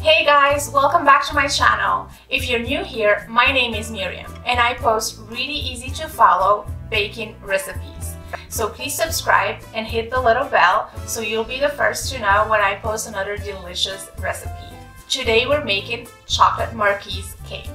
Hey guys, welcome back to my channel. If you're new here, my name is Miriam and I post really easy to follow baking recipes. So please subscribe and hit the little bell so you'll be the first to know when I post another delicious recipe. Today we're making chocolate marquise cake.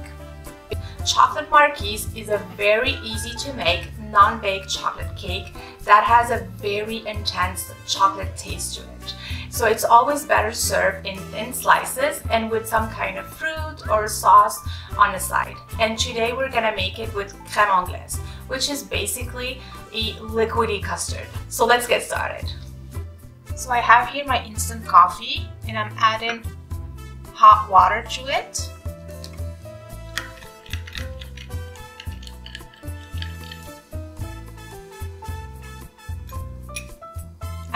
Chocolate marquise is a very easy to make non-baked chocolate cake that has a very intense chocolate taste to it. So it's always better served in thin slices and with some kind of fruit or sauce on the side. And today we're gonna make it with crème anglaise, which is basically a liquidy custard. So let's get started. So I have here my instant coffee and I'm adding hot water to it.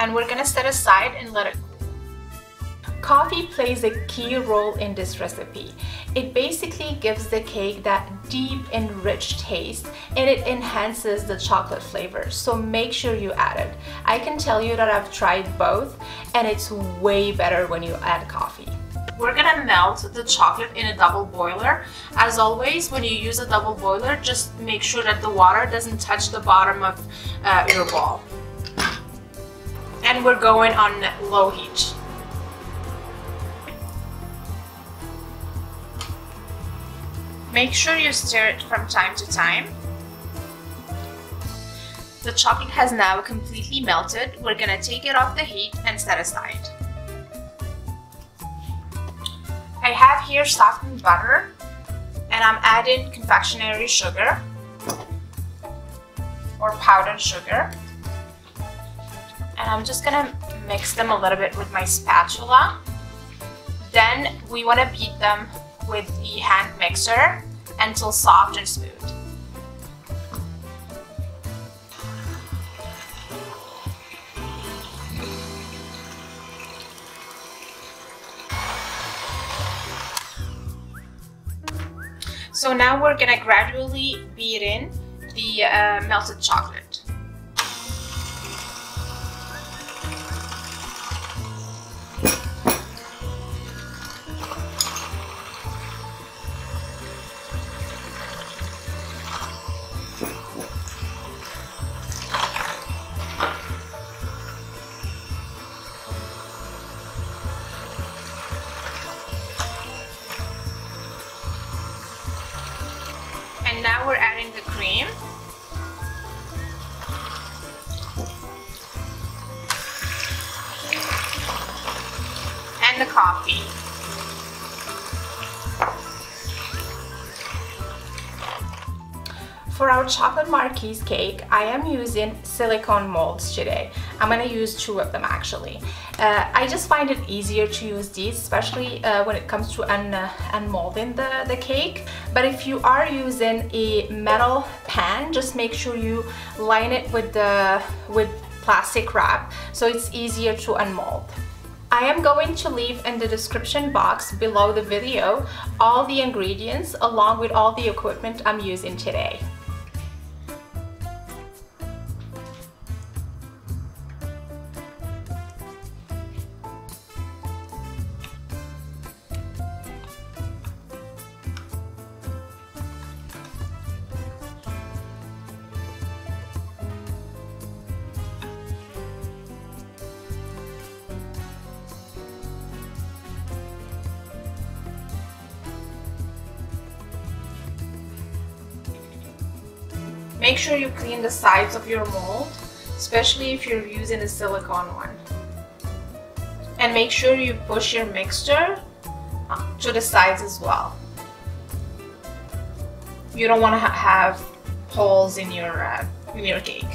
And we're gonna set aside and let it cool. Coffee plays a key role in this recipe. It basically gives the cake that deep and rich taste and it enhances the chocolate flavor, so make sure you add it. I can tell you that I've tried both and it's way better when you add coffee. We're gonna melt the chocolate in a double boiler. As always, when you use a double boiler, just make sure that the water doesn't touch the bottom of your bowl. And we're going on low heat. Make sure you stir it from time to time. The chocolate has now completely melted. We're gonna take it off the heat and set aside. I have here softened butter and I'm adding confectionery sugar or powdered sugar. And I'm just gonna mix them a little bit with my spatula. Then we wanna beat them with the hand mixer until soft and smooth. So now we're gonna gradually beat in the melted chocolate. And now we're adding the cream. And the coffee. For our chocolate marquise cake, I am using silicone molds today. I'm gonna use 2 of them actually. I just find it easier to use these, especially when it comes to unmolding the cake. But if you are using a metal pan, just make sure you line it with plastic wrap so it's easier to unmold. I am going to leave in the description box below the video all the ingredients along with all the equipment I'm using today. Make sure you clean the sides of your mold, especially if you're using a silicone one. And make sure you push your mixture to the sides as well. You don't want to have holes in your cake.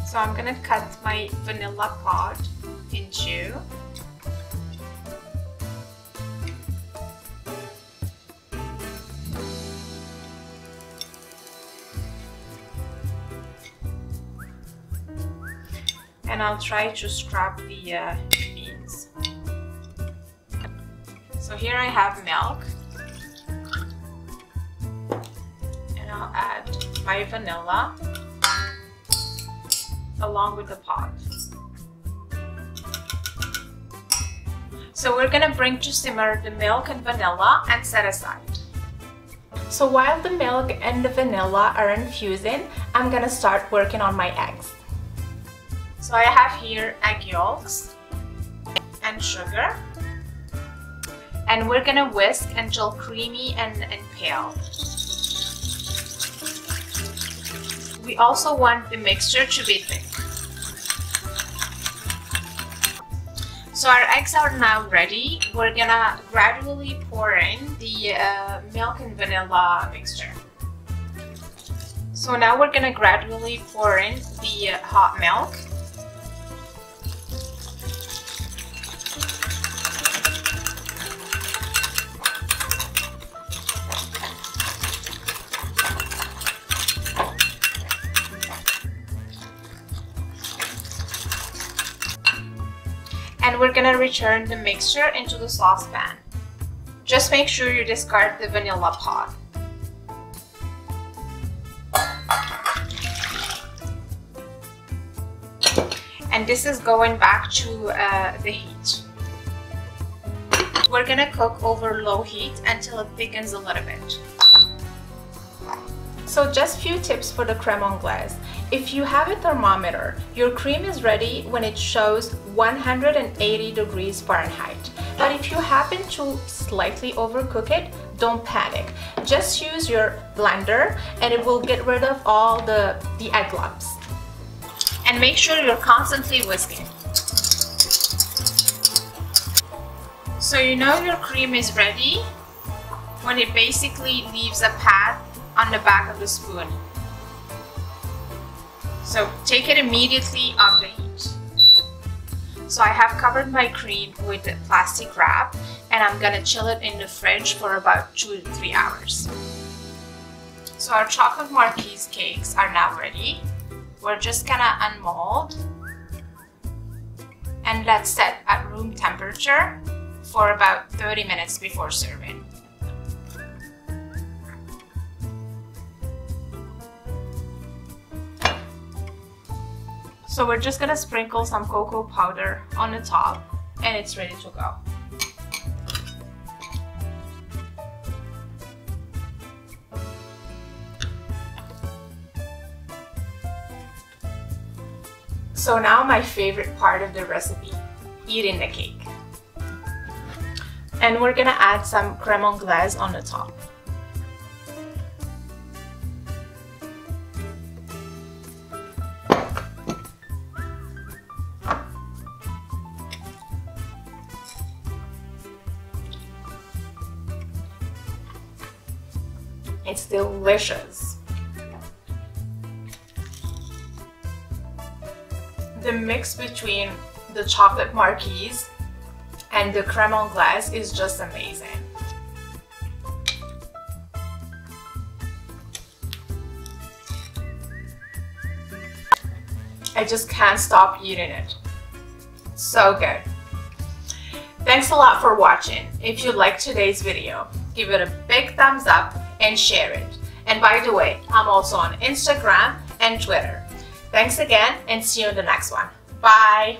So I'm gonna cut my vanilla pod in 2. And I'll try to scrub the beans. So here I have milk. And I'll add my vanilla along with the pod. So we're gonna bring to simmer the milk and vanilla and set aside. So while the milk and the vanilla are infusing, I'm gonna start working on my eggs. So I have here egg yolks and sugar, and we're gonna whisk until creamy and pale. We also want the mixture to be thick. So our eggs are now ready. We're gonna gradually pour in the milk and vanilla mixture. So now we're gonna gradually pour in the hot milk. And we're gonna return the mixture into the saucepan. Just make sure you discard the vanilla pod. And this is going back to the heat. We're gonna cook over low heat until it thickens a little bit. So just few tips for the crème anglaise. If you have a thermometer, your cream is ready when it shows 180 degrees Fahrenheit. But if you happen to slightly overcook it, don't panic. Just use your blender and it will get rid of all the egg lumps. And make sure you're constantly whisking. So you know your cream is ready when it basically leaves a pad on the back of the spoon. So take it immediately off the heat. So I have covered my cream with a plastic wrap and I'm gonna chill it in the fridge for about 2 to 3 hours. So our chocolate marquise cakes are now ready. We're just gonna unmold and let set at room temperature for about 30 minutes before serving. So we're just gonna sprinkle some cocoa powder on the top and it's ready to go. So now my favorite part of the recipe, eating the cake. And we're gonna add some crème anglaise on the top. It's delicious. The mix between the chocolate marquise and the crème anglaise is just amazing. I just can't stop eating it. So good. Thanks a lot for watching. If you liked today's video, give it a big thumbs up and share it. And by the way, I'm also on Instagram and Twitter. Thanks again and see you in the next one. Bye!